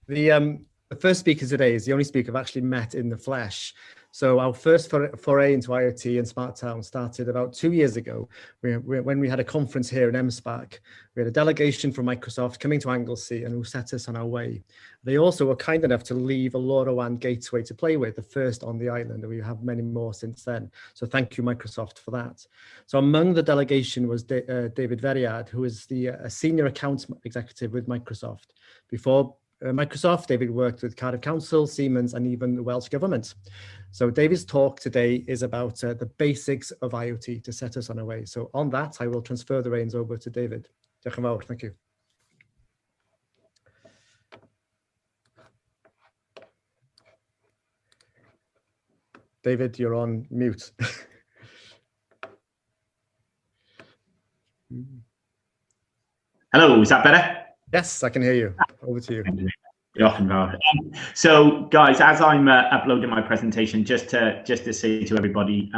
The first speaker today is the only speaker I've actually met in the flesh. So our first foray into IoT and smart town started about 2 years ago when we had a conference here in MSPAC. We had a delegation from Microsoft coming to Anglesey and who set us on our way. They also were kind enough to leave a LoRaWAN gateway to play with, the first on the island, and we have many more since then. So thank you, Microsoft, for that. So among the delegation was David Veryard, who is the senior accounts executive with Microsoft. Before Microsoft, David worked with Cardiff Council, Siemens, and even the Welsh Government. So David's talk today is about the basics of IoT to set us on our way. So on that, I will transfer the reins over to David. Diolch yn fawr, thank you. David, you're on mute. Hello, is that better? Yes, I can hear you. Over to you. So, guys, as I'm uploading my presentation, just to say to everybody,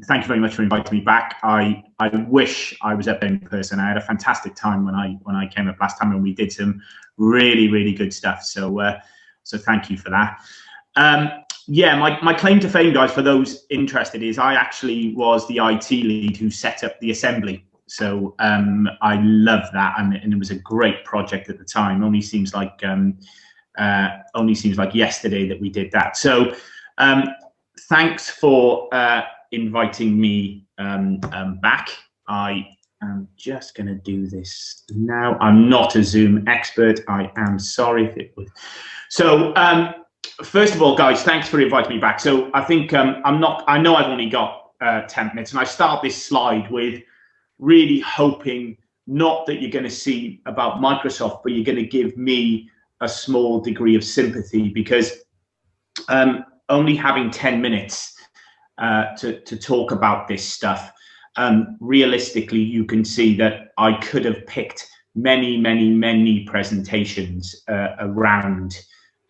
thank you very much for inviting me back. I wish I was up there in person. I had a fantastic time when I came up last time, and we did some really good stuff. So, so thank you for that. Yeah, my claim to fame, guys, for those interested, is I actually was the IT lead who set up the assembly. So I love that, and it was a great project at the time. Only seems like yesterday that we did that. So thanks for inviting me back. I am just going to do this now. I'm not a Zoom expert. I am sorry if it was. So first of all, guys, thanks for inviting me back. So I think I know I've only got 10 minutes, and I start this slide with really hoping not that you're going to see about Microsoft, but you're going to give me a small degree of sympathy, because only having 10 minutes to talk about this stuff, realistically, you can see that I could have picked many presentations around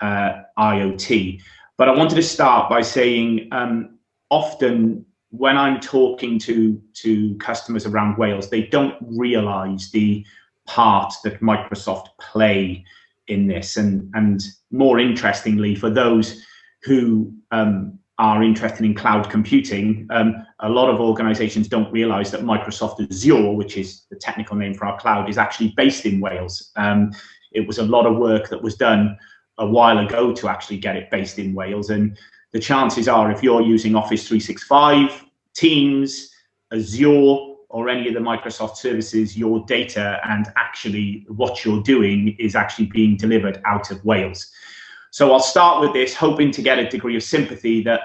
IoT. But I wanted to start by saying often when I'm talking to customers around Wales, they don't realize the part that Microsoft play in this. And more interestingly, for those who are interested in cloud computing, a lot of organizations don't realize that Microsoft Azure, which is the technical name for our cloud, is actually based in Wales. It was a lot of work that was done a while ago to actually get it based in Wales. And the chances are, if you're using Office 365, Teams, Azure, or any of the Microsoft services, your data and actually what you're doing is actually being delivered out of Wales. So I'll start with this, hoping to get a degree of sympathy that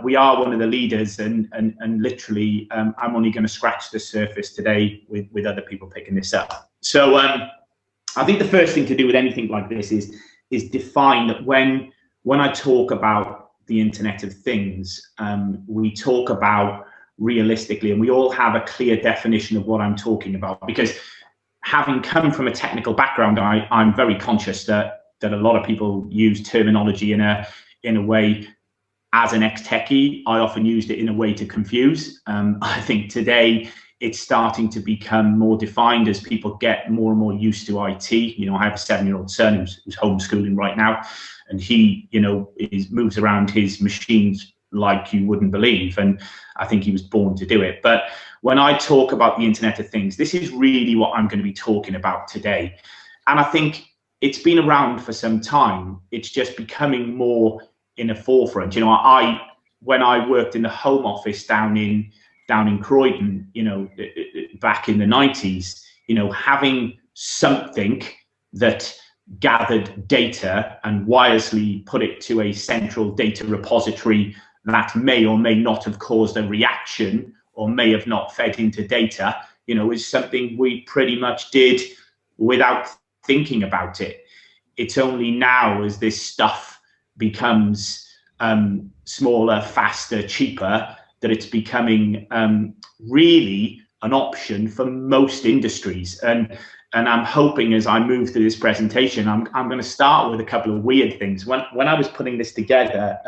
we are one of the leaders, and literally I'm only going to scratch the surface today with other people picking this up. So I think the first thing to do with anything like this is define that when I talk about the Internet of Things, we talk about realistically, and we all have a clear definition of what I'm talking about, because having come from a technical background, I'm very conscious that a lot of people use terminology in a way. As an ex-techie, I often used it in a way to confuse. I think today it's starting to become more defined as people get more and more used to IT. You know, I have a 7-year-old son who's homeschooling right now, and he, you know, moves around his machines like you wouldn't believe. And I think he was born to do it. But when I talk about the Internet of Things, this is really what I'm going to be talking about today. And I think it's been around for some time. It's just becoming more in the forefront. You know, when I worked in the Home Office down in Croydon, you know, back in the 90s, you know, having something that gathered data and wirelessly put it to a central data repository that may or may not have caused a reaction or may have not fed into data, you know, is something we pretty much did without thinking about it. It's only now as this stuff becomes smaller, faster, cheaper, that it's becoming really an option for most industries. And I'm hoping as I move through this presentation, I'm going to start with a couple of weird things. When I was putting this together,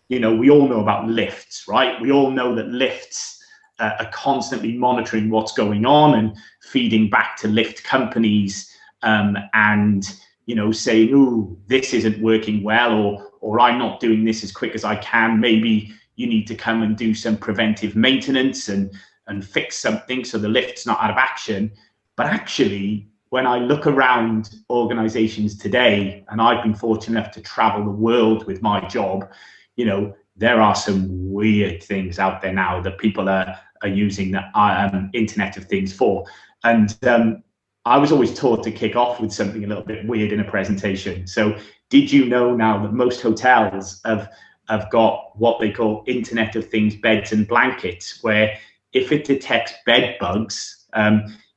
you know, we all know about lifts, right? We all know that lifts are constantly monitoring what's going on and feeding back to lift companies and you know, saying, "Ooh, this isn't working well," or "I'm not doing this as quick as I can. Maybe you need to come and do some preventive maintenance and fix something so the lift's not out of action." But actually, when I look around organizations today, and I've been fortunate enough to travel the world with my job, you know, there are some weird things out there now that people are using the Internet of Things for. And I was always taught to kick off with something a little bit weird in a presentation. So did you know now that most hotels have got what they call Internet of Things beds and blankets, where if it detects bed bugs,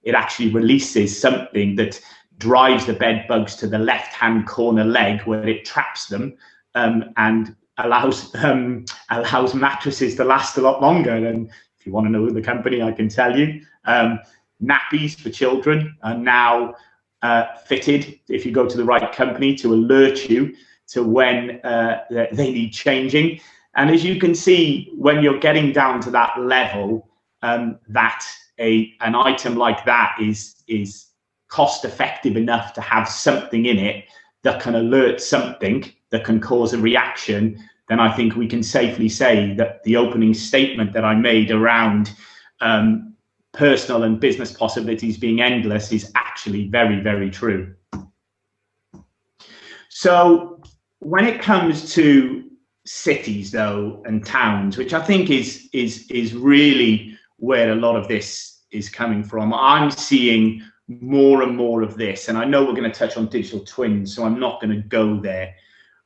it actually releases something that drives the bed bugs to the left-hand corner leg where it traps them, and allows mattresses to last a lot longer. And if you want to know the company, I can tell you. Nappies for children are now fitted, if you go to the right company, to alert you to when they need changing. And as you can see, when you're getting down to that level, that an item like that is cost effective enough to have something in it that can alert something that can cause a reaction, then I think we can safely say that the opening statement that I made around personal and business possibilities being endless is actually very, very true. So when it comes to cities, though, and towns, which I think is really where a lot of this is coming from, I'm seeing more and more of this. And I know we're going to touch on digital twins, so I'm not going to go there.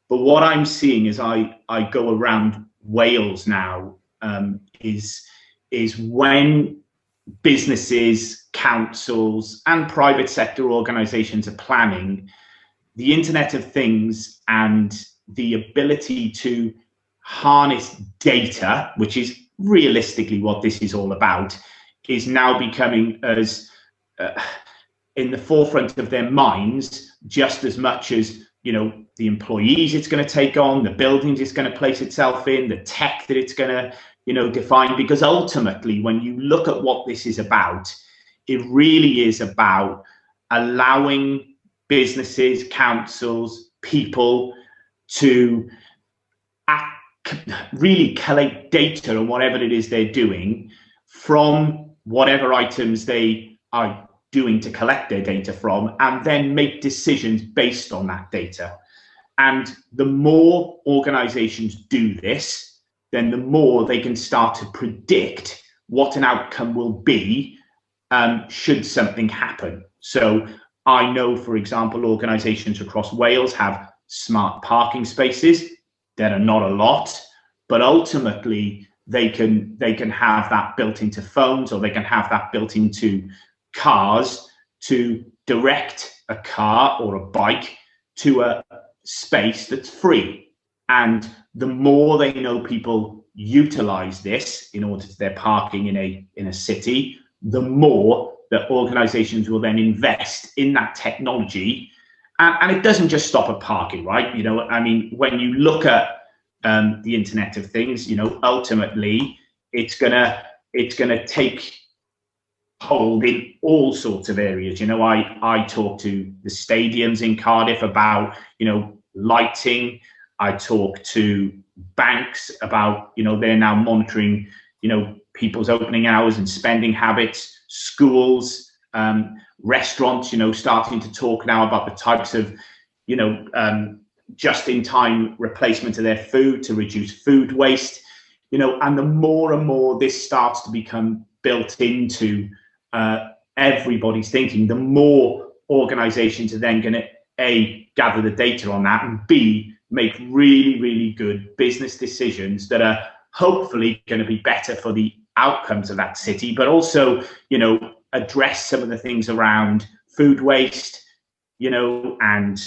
But what I'm seeing as I go around Wales now is when businesses, councils, and private sector organizations are planning, the Internet of Things and the ability to harness data, which is realistically what this is all about, is now becoming as in the forefront of their minds, just as much as, you know, the employees it's going to take on, the buildings it's going to place itself in, the tech that it's going to, you know, define. Because ultimately, when you look at what this is about, it really is about allowing businesses, councils, people to really collate data on whatever it is they're doing from whatever items they are doing to collect their data from, and then make decisions based on that data. And the more organizations do this, then the more they can start to predict what an outcome will be should something happen. So I know, for example, organizations across Wales have smart parking spaces. There are not a lot, but ultimately they can have that built into phones, or they can have that built into cars to direct a car or a bike to a space that's free. And the more they know people utilize this in order to their parking in a city, the more that organizations will then invest in that technology. And it doesn't just stop at parking, right? You know, I mean, when you look at the Internet of Things, you know, ultimately it's gonna take hold in all sorts of areas. You know, I talk to the stadiums in Cardiff about, you know, lighting. I talk to banks about, you know, they're now monitoring, you know, people's opening hours and spending habits. Schools, restaurants, you know, starting to talk now about the types of, you know, just-in-time replacement of their food to reduce food waste. You know, and the more and more this starts to become built into everybody's thinking, the more organizations are then going to A, gather the data on that, and B, make really, really good business decisions that are hopefully going to be better for the outcomes of that city, but also, you know, address some of the things around food waste, you know, and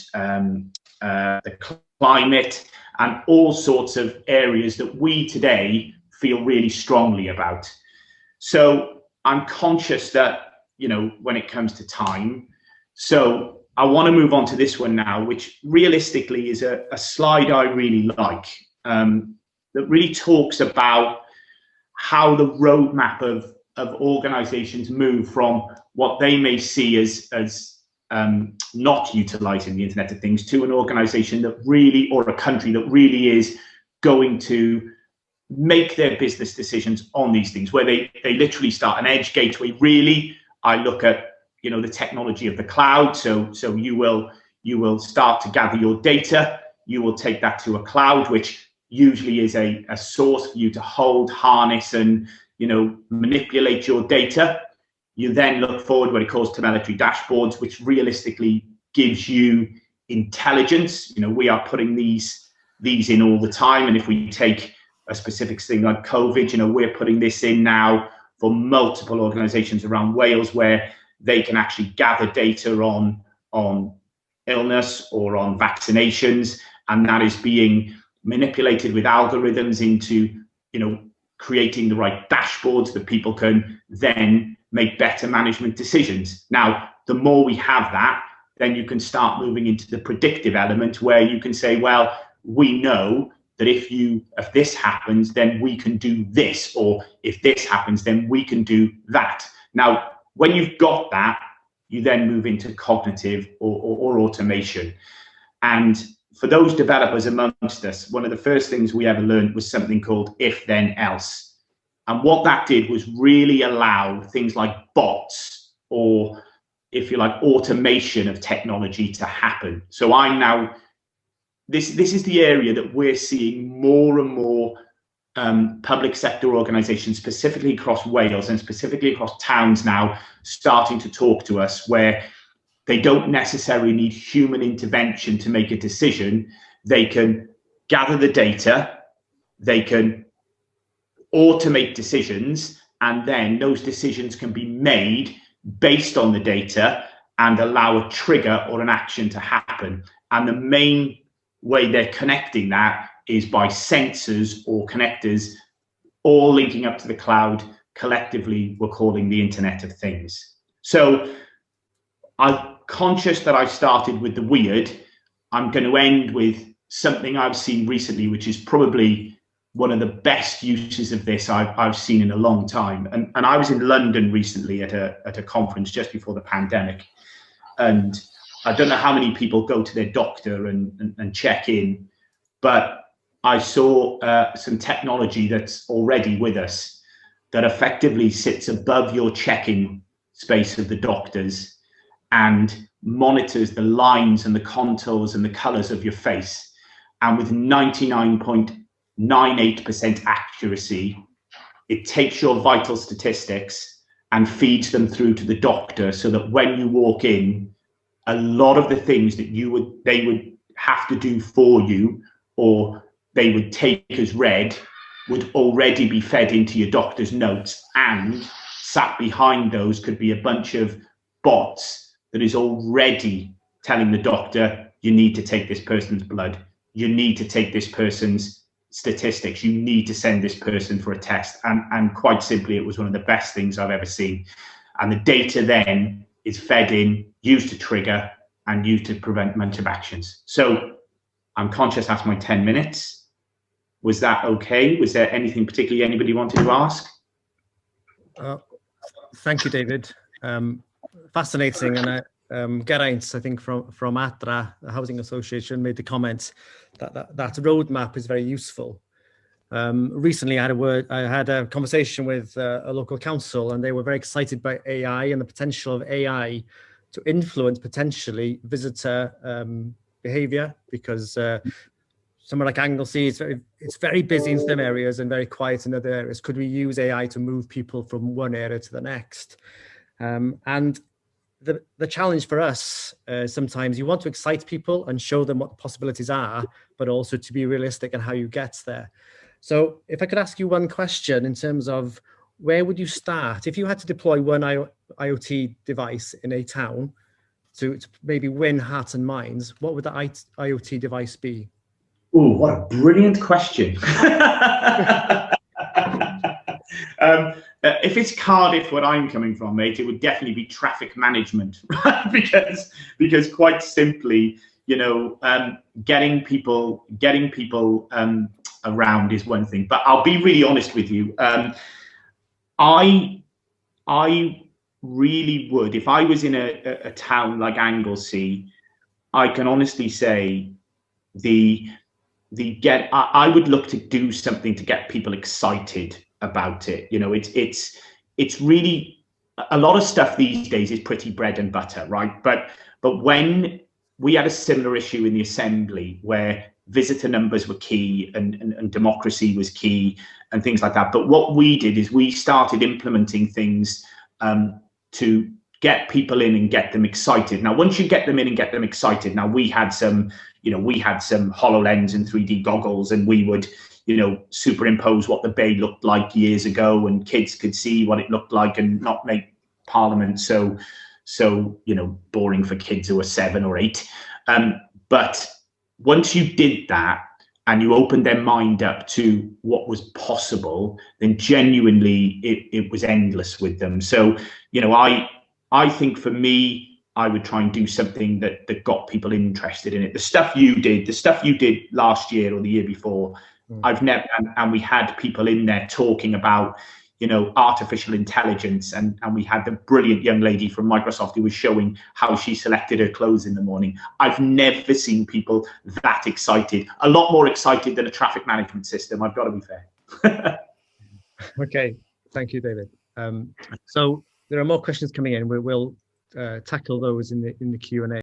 the climate, and all sorts of areas that we today feel really strongly about. So I'm conscious that, you know, when it comes to time, so I want to move on to this one now, which realistically is a slide I really like, that really talks about how the roadmap of organizations move from what they may see as not utilizing the Internet of Things to an organization that really, or a country that really is going to make their business decisions on these things, where they literally start an edge gateway. Really, I look at, you know, the technology of the cloud. So you will start to gather your data. You will take that to a cloud, which usually is a source for you to hold, harness, and, you know, manipulate your data. You then look forward what it calls telemetry dashboards, which realistically gives you intelligence. You know, we are putting these in all the time. And if we take a specific thing like COVID, you know, we're putting this in now for multiple organizations around Wales, where they can actually gather data on illness or on vaccinations. And that is being manipulated with algorithms into, you know, creating the right dashboards that people can then make better management decisions. Now, the more we have that, then you can start moving into the predictive element, where you can say, well, we know that if this happens, then we can do this, or if this happens, then we can do that. Now, when you've got that, you then move into cognitive or automation. And for those developers amongst us, one of the first things we ever learned was something called if then else. And what that did was really allow things like bots, or if you like, automation of technology to happen. So I'm now, this is the area that we're seeing more and more public sector organizations, specifically across Wales and specifically across towns now, starting to talk to us, where they don't necessarily need human intervention to make a decision. They can gather the data, they can automate decisions, and then those decisions can be made based on the data and allow a trigger or an action to happen. And the main way they're connecting that is by sensors or connectors, all linking up to the cloud. Collectively, we're calling the Internet of Things. So I'm conscious that I started with the weird. I'm going to end with something I've seen recently, which is probably one of the best uses of this I've seen in a long time. And I was in London recently at a conference just before the pandemic. And I don't know how many people go to their doctor and check in, but I saw some technology that's already with us that effectively sits above your check-in space of the doctors and monitors the lines and the contours and the colors of your face. And with 99.98% accuracy, it takes your vital statistics and feeds them through to the doctor, so that when you walk in, a lot of the things that they would have to do for you, or they would take as read, would already be fed into your doctor's notes, and sat behind those could be a bunch of bots that is already telling the doctor, you need to take this person's blood, you need to take this person's statistics, you need to send this person for a test. And quite simply, it was one of the best things I've ever seen. And the data then is fed in, used to trigger, and used to prevent a bunch of actions. So I'm conscious that's my 10 minutes. Was that okay? Was there anything particularly anybody wanted to ask? Thank you, David. Fascinating. And Geraint, I think from ATRA, the Housing Association, made the comment that roadmap is very useful. Recently, I had a conversation with a local council, and they were very excited by AI and the potential of AI to influence potentially visitor behaviour, because somewhere like Anglesey, it's very busy in some areas and very quiet in other areas. Could we use AI to move people from one area to the next? And the challenge for us, sometimes you want to excite people and show them what the possibilities are, but also to be realistic in how you get there. So if I could ask you one question in terms of where would you start? If you had to deploy one IoT device in a town to maybe win hearts and minds, what would the IoT device be? Oh, what a brilliant question. If it's Cardiff, where I'm coming from, mate, it would definitely be traffic management, because quite simply, you know, getting people around is one thing. But I'll be really honest with you. I really would, if I was in a town like Anglesey, I can honestly say I would look to do something to get people excited about it. You know, it's really, a lot of stuff these days is pretty bread and butter, right? But when we had a similar issue in the Assembly where visitor numbers were key and democracy was key and things like that. But what we did is we started implementing things to get people in and get them excited. Now, once you get them in and get them excited, now we had some HoloLens and 3D goggles, and we would, superimpose what the Bay looked like years ago, and kids could see what it looked like and not make Parliament so boring for kids who are 7 or 8. But once you did that and you opened their mind up to what was possible, then genuinely it was endless with them. So, I think for me, I would try and do something that got people interested in it. The stuff you did last year or the year before, I've never, and we had people in there talking about, artificial intelligence, and we had the brilliant young lady from Microsoft who was showing how she selected her clothes in the morning. I've never seen people that excited, a lot more excited than a traffic management system. I've got to be fair. Okay, thank you, David. So there are more questions coming in. We'll tackle those in the Q&A.